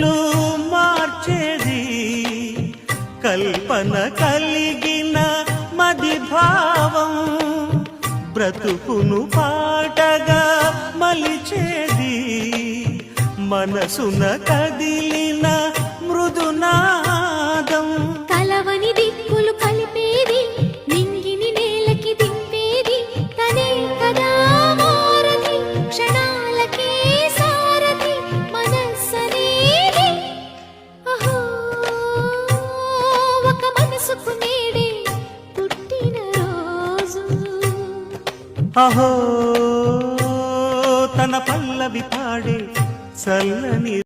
బ్రతుకులు మార్చేది కల్పన కలిగిన మది భావం బ్రతుకును పాటగా మలిచేది మనసున కదిలిన మృదునాదం కలవని దిక్కులు కలిపేది నింగిని నేలకి దింపేది తనే కదా మారది క్షణాలకే సారథి మనస్సనేది అహో ఒక మనసుకు నేడే పుట్టిన రోజు అహో తన పల్లవి పాడే చల్లని